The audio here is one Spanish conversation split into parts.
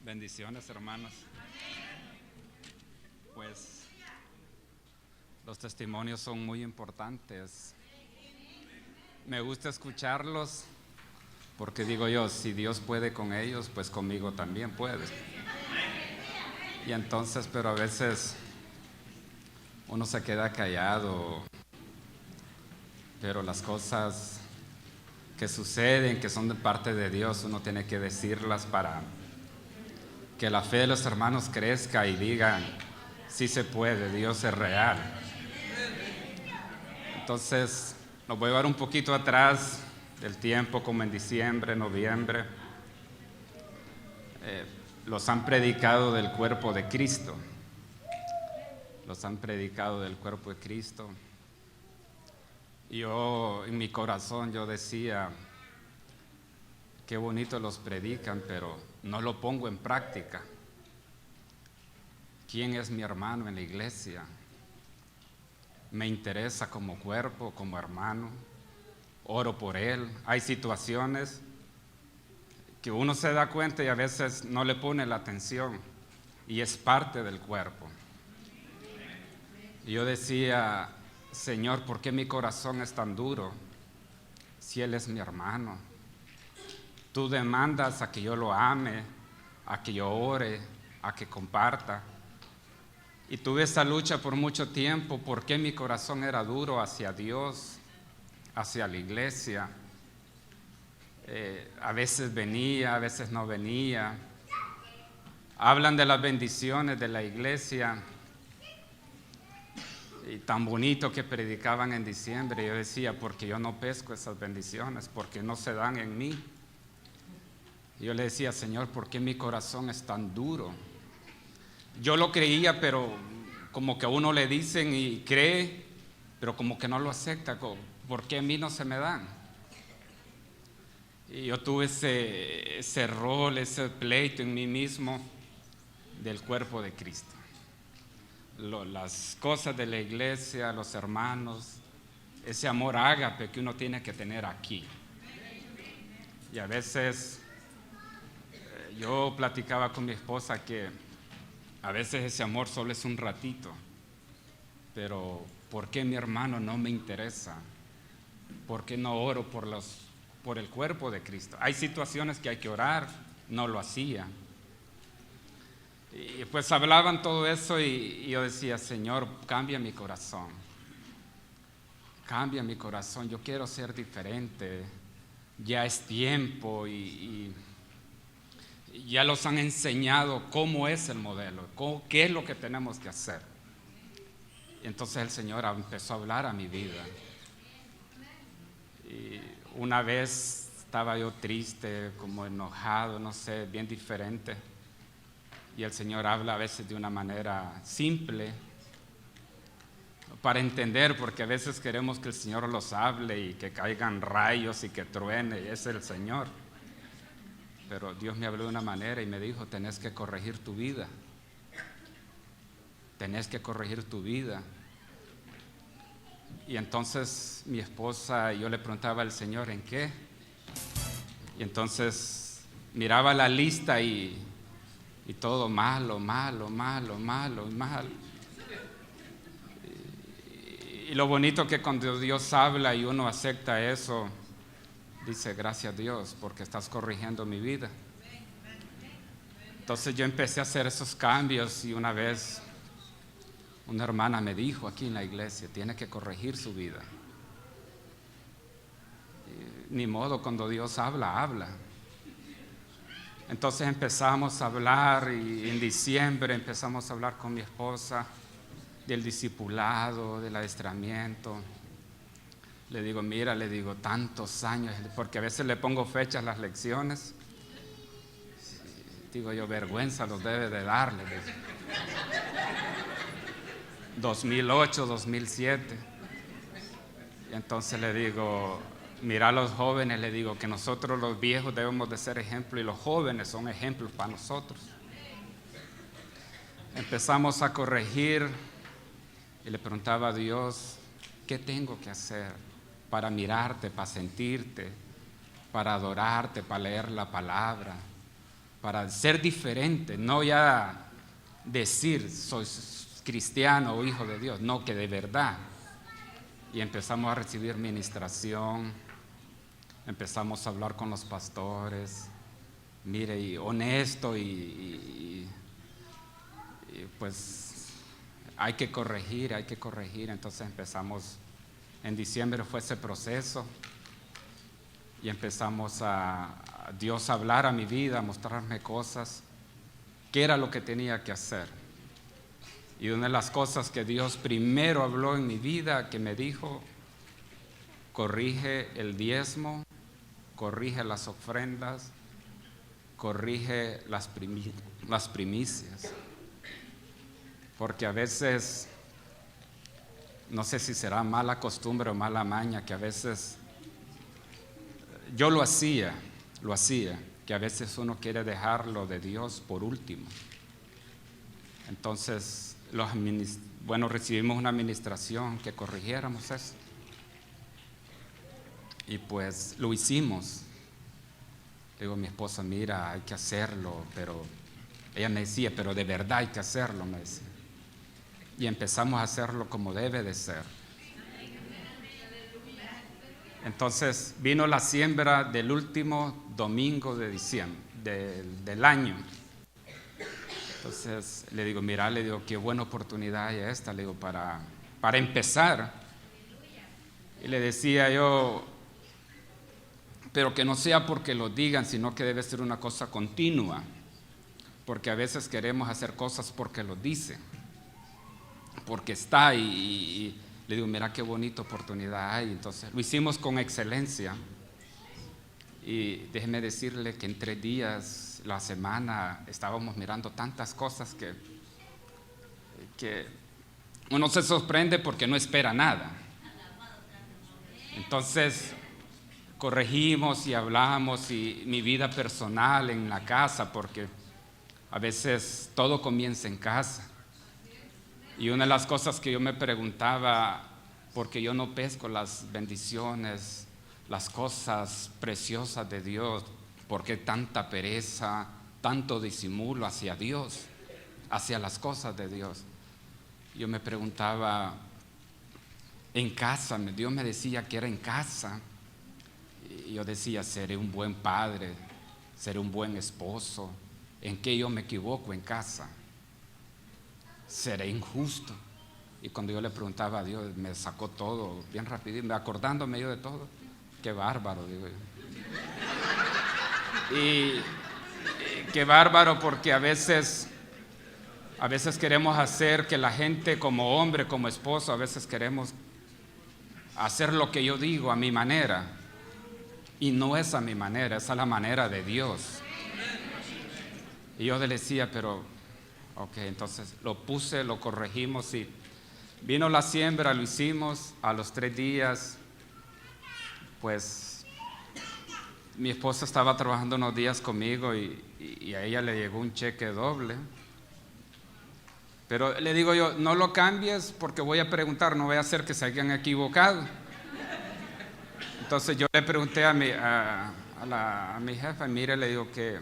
Bendiciones, hermanos. Pues los testimonios son muy importantes. Me gusta escucharlos porque digo yo, si Dios puede con ellos, pues conmigo también puede. Y entonces, pero a veces uno se queda callado, pero las cosas que suceden, que son de parte de Dios, uno tiene que decirlas para que la fe de los hermanos crezca y digan, sí se puede, Dios es real. Entonces, nos voy a llevar un poquito atrás del tiempo, como en diciembre, noviembre. Los han predicado del cuerpo de Cristo. Los han predicado del cuerpo de Cristo. Y yo, en mi corazón, yo decía, qué bonito los predican, pero no lo pongo en práctica. ¿Quién es mi hermano en la iglesia? Me interesa como cuerpo, como hermano. Oro por él. Hay situaciones que uno se da cuenta y a veces no le pone la atención y es parte del cuerpo. Y yo decía, Señor, ¿por qué mi corazón es tan duro si él es mi hermano? Tú demandas a que yo lo ame, a que yo ore, a que comparta. Y tuve esa lucha por mucho tiempo, ¿por qué mi corazón era duro hacia Dios, hacia la iglesia? A veces venía, a veces no venía. Hablan de las bendiciones de la iglesia y tan bonito que predicaban en diciembre. Yo decía, porque yo no pesco esas bendiciones, porque no se dan en mí. Yo le decía, Señor, ¿por qué mi corazón es tan duro? Yo lo creía, pero como que a uno le dicen y cree, pero como que no lo acepta. ¿Por qué a mí no se me dan? Y yo tuve ese rol, ese pleito en mí mismo del cuerpo de Cristo. Las cosas de la iglesia, los hermanos, ese amor ágape que uno tiene que tener aquí. Y a veces yo platicaba con mi esposa que a veces ese amor solo es un ratito, pero ¿por qué mi hermano no me interesa? ¿Por qué no oro por el cuerpo de Cristo? Hay situaciones que hay que orar, no lo hacía. Y pues hablaban todo eso y yo decía, Señor, cambia mi corazón. Cambia mi corazón, yo quiero ser diferente. Ya es tiempo y ya los han enseñado cómo es el modelo, qué es lo que tenemos que hacer. Y entonces el Señor empezó a hablar a mi vida. Y una vez estaba yo triste, como enojado, no sé, bien diferente. Y el Señor habla a veces de una manera simple para entender, porque a veces queremos que el Señor los hable y que caigan rayos y que truene, y es el Señor. Pero Dios me habló de una manera y me dijo, tenés que corregir tu vida. Tenés que corregir tu vida. Y entonces mi esposa, yo le preguntaba al Señor, ¿en qué? Y entonces miraba la lista y todo malo, malo, malo, malo, malo. Y lo bonito que cuando Dios habla y uno acepta eso, dice, gracias a Dios, porque estás corrigiendo mi vida. Entonces yo empecé a hacer esos cambios y una vez una hermana me dijo aquí en la iglesia, tiene que corregir su vida. Ni modo, cuando Dios habla, habla. Entonces empezamos a hablar y en diciembre empezamos a hablar con mi esposa del discipulado, del adiestramiento. Le digo, mira, le digo, tantos años, porque a veces le pongo fechas a las lecciones. Digo yo, vergüenza los debe de darle. 2008, 2007. Y entonces le digo, mira a los jóvenes, le digo que nosotros los viejos debemos de ser ejemplo y los jóvenes son ejemplos para nosotros. Empezamos a corregir y le preguntaba a Dios, ¿qué tengo que hacer para mirarte, para sentirte, para adorarte, para leer la palabra, para ser diferente, no ya decir soy cristiano o hijo de Dios, no, que de verdad. Y empezamos a recibir ministración, empezamos a hablar con los pastores, mire, y honesto y pues hay que corregir. Entonces empezamos, en diciembre fue ese proceso y empezamos a Dios a hablar a mi vida, a mostrarme cosas, qué era lo que tenía que hacer. Y una de las cosas que Dios primero habló en mi vida, que me dijo: corrige el diezmo, corrige las ofrendas, corrige las primicias. Porque a veces, no sé si será mala costumbre o mala maña, que a veces, yo lo hacía, que a veces uno quiere dejar lo de Dios por último. Entonces, recibimos una administración que corrigiéramos eso. Y pues lo hicimos. Le digo a mi esposa: mira, hay que hacerlo, pero ella me decía: pero de verdad hay que hacerlo, me decía. Y empezamos a hacerlo como debe de ser. Entonces vino la siembra del último domingo de diciembre, del año. Entonces le digo: mira, le digo, qué buena oportunidad hay esta, le digo, para empezar. Y le decía yo: pero que no sea porque lo digan, sino que debe ser una cosa continua, porque a veces queremos hacer cosas porque lo dicen, porque está, y le digo: mira qué bonita oportunidad hay. Entonces lo hicimos con excelencia, y déjeme decirle que en 3 días, la semana, estábamos mirando tantas cosas que uno se sorprende porque no espera nada. Entonces corregimos y hablamos, y mi vida personal en la casa, porque a veces todo comienza en casa. Y una de las cosas que yo me preguntaba, porque yo no pesco las bendiciones, las cosas preciosas de Dios, ¿por qué tanta pereza, tanto disimulo hacia Dios, hacia las cosas de Dios? Yo me preguntaba, en casa, Dios me decía que era en casa, y yo decía: seré un buen padre, seré un buen esposo. ¿En qué yo me equivoco en casa? ¿Seré injusto? Y cuando yo le preguntaba a Dios, me sacó todo bien rapidito, acordándome yo de todo. Qué bárbaro, digo yo. Y qué bárbaro, porque a veces queremos hacer que la gente, como hombre, como esposo, a veces queremos hacer lo que yo digo a mi manera, y no es a mi manera, es a la manera de Dios. Y yo le decía: pero ok, entonces lo corregimos, y vino la siembra, lo hicimos. A los 3 días, pues mi esposa estaba trabajando unos días conmigo, y a ella le llegó un cheque doble. Pero le digo yo: no lo cambies, porque voy a preguntar, no voy a hacer que se hayan equivocado. Entonces yo le pregunté a mi jefa: mire, le digo, que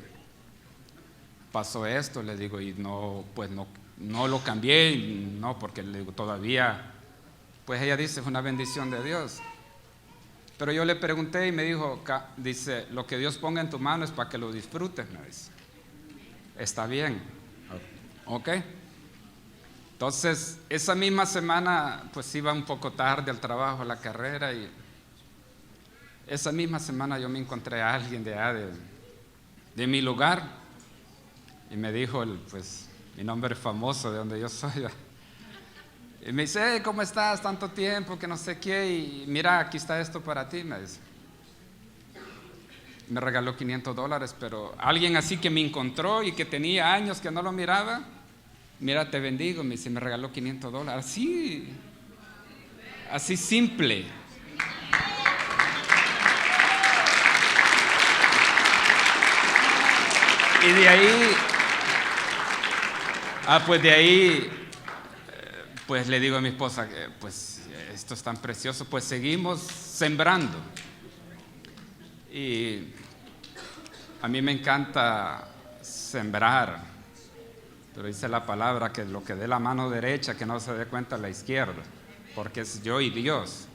pasó esto, le digo, y no lo cambié, no, porque le digo, todavía, pues ella dice, es una bendición de Dios. Pero yo le pregunté y me dijo, dice: lo que Dios ponga en tu mano es para que lo disfrutes, me dice. Está bien, ok. Entonces esa misma semana, pues iba un poco tarde al trabajo, a la carrera, y esa misma semana yo me encontré a alguien de mi lugar, y me dijo, pues, mi nombre es famoso de donde yo soy, y me dice: hey, ¿cómo estás? Tanto tiempo, que no sé qué, y mira, aquí está esto para ti, me dice. Me regaló $500, pero alguien así que me encontró y que tenía años que no lo miraba, mira, te bendigo, me dice, me regaló $500, así simple. Y de ahí, pues le digo a mi esposa, pues esto es tan precioso, pues seguimos sembrando. Y a mí me encanta sembrar, pero dice la palabra que lo que dé la mano derecha, que no se dé cuenta la izquierda, porque es yo y Dios.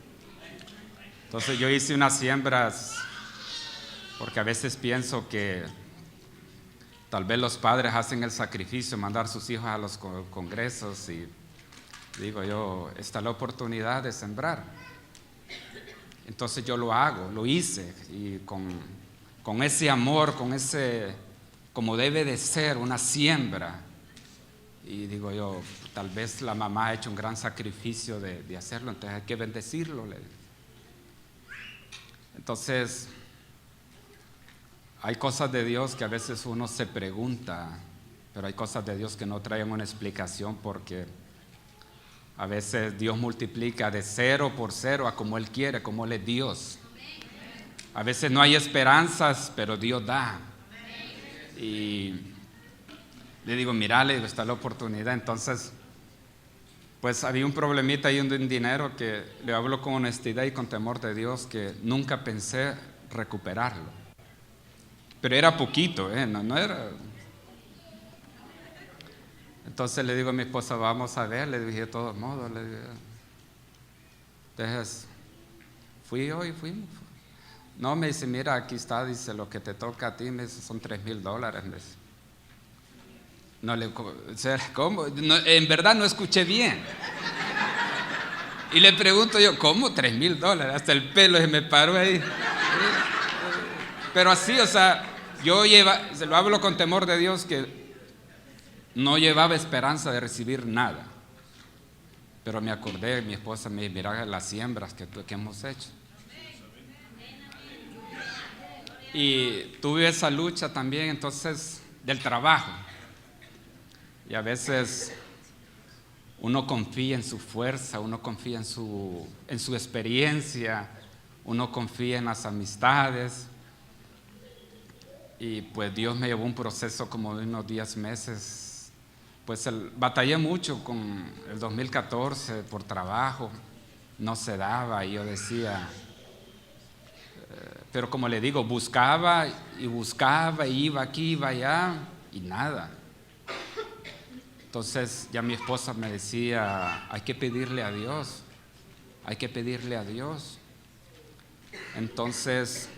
Entonces yo hice unas siembras, porque a veces pienso que tal vez los padres hacen el sacrificio de mandar a sus hijos a los congresos, y digo yo, está la oportunidad de sembrar. Entonces yo lo hago, lo hice, y con ese amor, con ese, como debe de ser, una siembra. Y digo yo, tal vez la mamá ha hecho un gran sacrificio de hacerlo, entonces hay que bendecirlo. Entonces, hay cosas de Dios que a veces uno se pregunta, pero hay cosas de Dios que no traen una explicación, porque a veces Dios multiplica de 0 por 0 a como Él quiere, como Él es Dios. A veces no hay esperanzas, pero Dios da. Y le digo, mira, le digo, está la oportunidad. Entonces, pues había un problemita ahí en dinero que le hablo con honestidad y con temor de Dios, que nunca pensé recuperarlo. Pero era poquito, no era. Entonces le digo a mi esposa, vamos a ver, le dije de todos modos. Le dije. Entonces, fuimos. No, me dice, mira, aquí está, dice, lo que te toca a ti, me dice, son $3,000. Me dice. No le, ¿cómo? No, en verdad no escuché bien. Y le pregunto yo, ¿cómo $3,000? Hasta el pelo se me paró ahí. Pero así, o sea, se lo hablo con temor de Dios, que no llevaba esperanza de recibir nada. Pero me acordé, mi esposa me dijo, mira las siembras que hemos hecho. Y tuve esa lucha también, entonces, del trabajo. Y a veces uno confía en su fuerza, uno confía en su experiencia, uno confía en las amistades. Y pues Dios me llevó un proceso como de unos 10 meses. Pues batallé mucho con el 2014 por trabajo, no se daba, y yo decía, pero como le digo, buscaba, iba aquí, iba allá, y nada. Entonces ya mi esposa me decía, hay que pedirle a Dios, hay que pedirle a Dios. Entonces,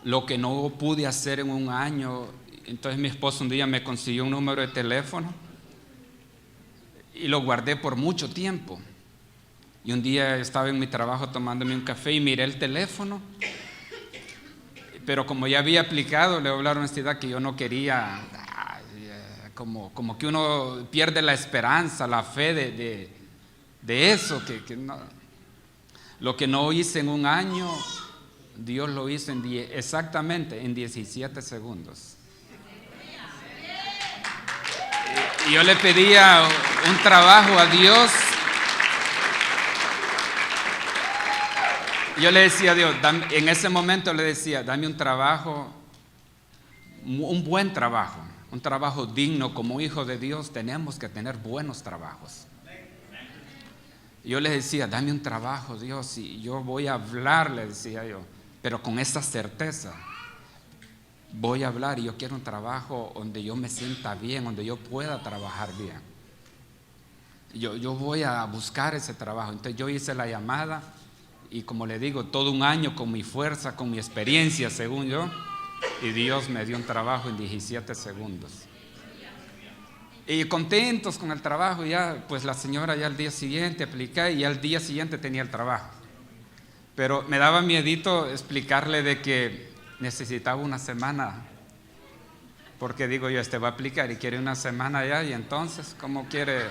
lo que no pude hacer en un año, entonces mi esposa un día me consiguió un número de teléfono y lo guardé por mucho tiempo. Y un día estaba en mi trabajo tomándome un café y miré el teléfono, pero como ya había aplicado, le voy a hablar honestidad, que yo no quería, como que uno pierde la esperanza, la fe de eso, que no. Lo que no hice en un año, Dios lo hizo exactamente en 17 segundos. Y yo le pedía un trabajo a Dios. Yo le decía a Dios, en ese momento le decía, dame un trabajo, un buen trabajo, un trabajo digno. Como hijo de Dios tenemos que tener buenos trabajos. Yo le decía, dame un trabajo, Dios, y yo voy a hablar, le decía yo, pero con esa certeza. Voy a hablar y yo quiero un trabajo donde yo me sienta bien, donde yo pueda trabajar bien. Yo voy a buscar ese trabajo. Entonces yo hice la llamada y, como le digo, todo un año con mi fuerza, con mi experiencia, según yo, y Dios me dio un trabajo en 17 segundos. Y contentos con el trabajo, ya, pues la señora ya al día siguiente apliqué y al día siguiente tenía el trabajo. Pero me daba miedito explicarle de que necesitaba una semana, porque digo yo, va a aplicar y quiere una semana ya, y entonces, ¿cómo quiere?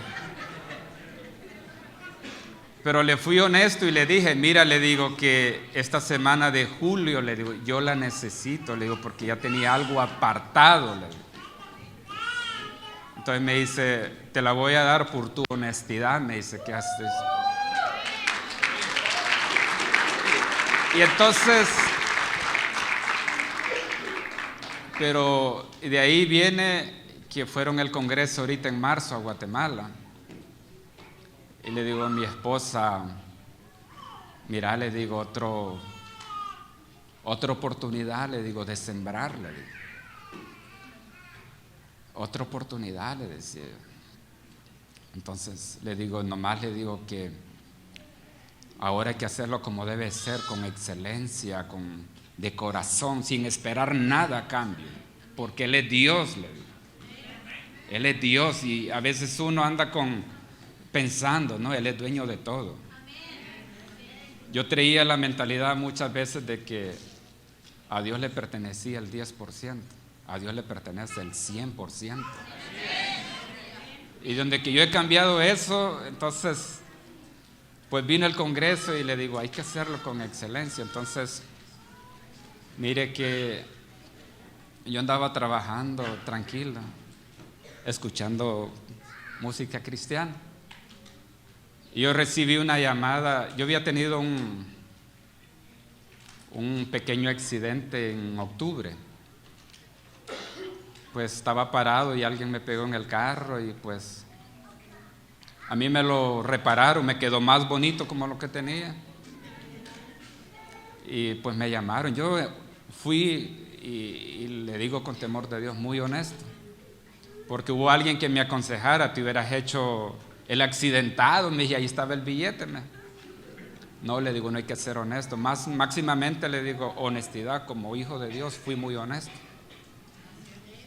Pero le fui honesto y le dije, mira, le digo que esta semana de julio, le digo, yo la necesito, le digo, porque ya tenía algo apartado, le digo. Entonces me dice, te la voy a dar por tu honestidad, me dice, ¿qué haces? Y entonces, pero de ahí viene que fueron al Congreso ahorita en marzo a Guatemala. Y le digo a mi esposa, mira, le digo, otra oportunidad, le digo, de sembrar, le digo. Otra oportunidad, le decía. Entonces nomás le digo que ahora hay que hacerlo como debe ser, con excelencia, de corazón, sin esperar nada a cambio, porque Él es Dios, le digo. Él es Dios, y a veces uno anda pensando, no, Él es dueño de todo. Yo traía la mentalidad muchas veces de que a Dios le pertenecía el 10%, a Dios le pertenece el 100%. Y donde que yo he cambiado eso, entonces pues vino el Congreso y le digo, hay que hacerlo con excelencia. Entonces, mire que yo andaba trabajando tranquilo, escuchando música cristiana. Y yo recibí una llamada. Yo había tenido un pequeño accidente en octubre. Pues estaba parado y alguien me pegó en el carro y pues a mí me lo repararon, me quedó más bonito como lo que tenía. Y pues me llamaron. Yo fui y le digo con temor de Dios, muy honesto, porque hubo alguien que me aconsejara, te hubieras hecho el accidentado. Me dije, ahí estaba el billete. No, le digo, no hay que ser honesto. Máximamente le digo, honestidad, como hijo de Dios, fui muy honesto.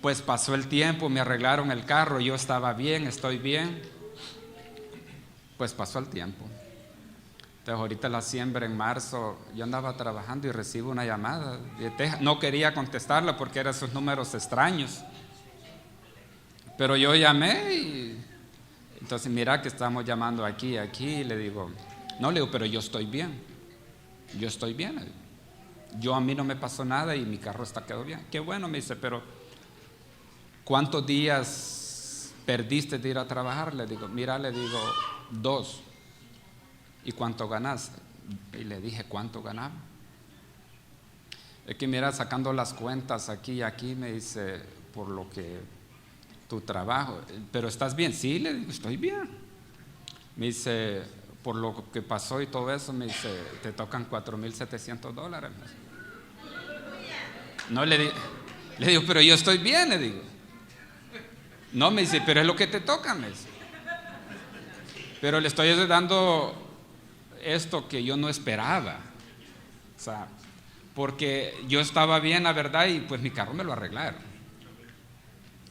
Pues pasó el tiempo, me arreglaron el carro, yo estaba bien, estoy bien. Pues pasó el tiempo. Entonces ahorita la siembra en marzo, yo andaba trabajando y recibo una llamada de Texas. No quería contestarla porque eran esos números extraños, pero yo llamé y entonces mira que estamos llamando aquí, y le digo, no, le digo, pero yo estoy bien. Yo, a mí no me pasó nada y mi carro quedó bien. Qué bueno, me dice, pero ¿cuántos días perdiste de ir a trabajar? Le digo, mira, le digo, 2. ¿Y cuánto ganaste? Y le dije, ¿cuánto ganaba? Es que mira, sacando las cuentas aquí y aquí, me dice, por lo que tu trabajo, ¿pero estás bien? Sí, le digo, estoy bien. Me dice, por lo que pasó y todo eso, me dice, te tocan $4,700. No, le digo, pero yo estoy bien, le digo. No, me dice, pero es lo que te toca, me dice. Pero le estoy dando esto que yo no esperaba. O sea, porque yo estaba bien, la verdad, y pues mi carro me lo arreglaron.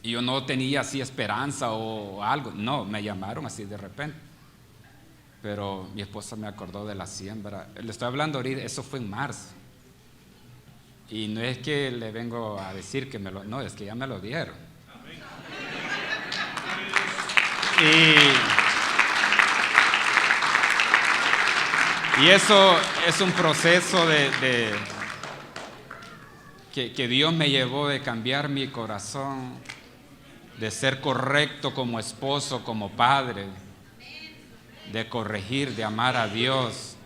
Y yo no tenía así esperanza o algo. No, me llamaron así de repente. Pero mi esposa me acordó de la siembra. Le estoy hablando ahorita, eso fue en marzo. Y no es que le vengo a decir que no, es que ya me lo dieron. Y eso es un proceso que Dios me llevó de cambiar mi corazón, de ser correcto como esposo, como padre, de corregir, de amar a Dios,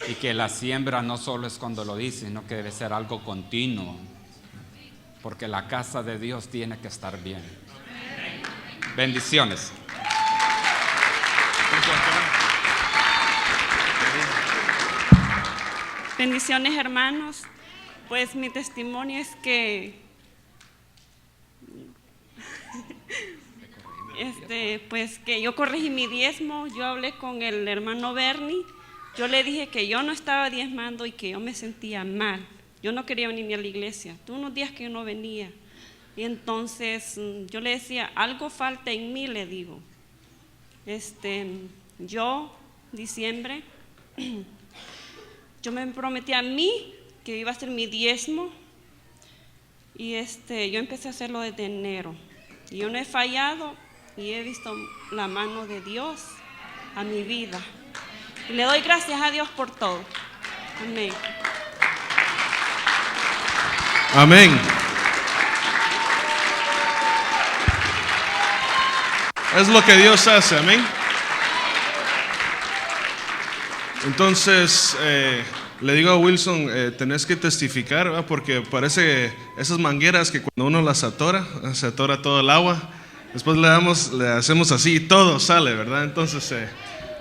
y que la siembra no solo es cuando lo dice, sino que debe ser algo continuo, porque la casa de Dios tiene que estar bien. Bendiciones. Bendiciones, hermanos. Pues mi testimonio es que pues que yo corregí mi diezmo. Yo hablé con el hermano Bernie. Yo le dije que yo no estaba diezmando y que yo me sentía mal. Yo no quería venir ni a la iglesia. Tuve unos días que yo no venía. Y entonces yo le decía, algo falta en mí, le digo. Yo, diciembre, yo me prometí a mí que iba a ser mi diezmo. Y yo empecé a hacerlo desde enero. Y yo no he fallado y he visto la mano de Dios a mi vida. Y le doy gracias a Dios por todo. Amén. Amén. Es lo que Dios hace, amén. Entonces, le digo a Wilson, tenés que testificar, ¿verdad? Porque parece esas mangueras que cuando uno las atora, se atora todo el agua. Después le hacemos así y todo sale, ¿verdad? Entonces,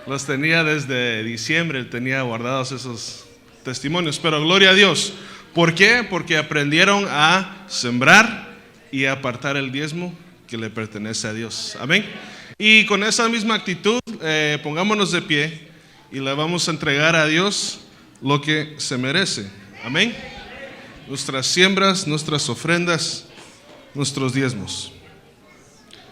los tenía desde diciembre, tenía guardados esos testimonios. Pero gloria a Dios. ¿Por qué? Porque aprendieron a sembrar y a apartar el diezmo que le pertenece a Dios. Amén. Y con esa misma actitud, pongámonos de pie y le vamos a entregar a Dios lo que se merece. Amén. Nuestras siembras, nuestras ofrendas, nuestros diezmos.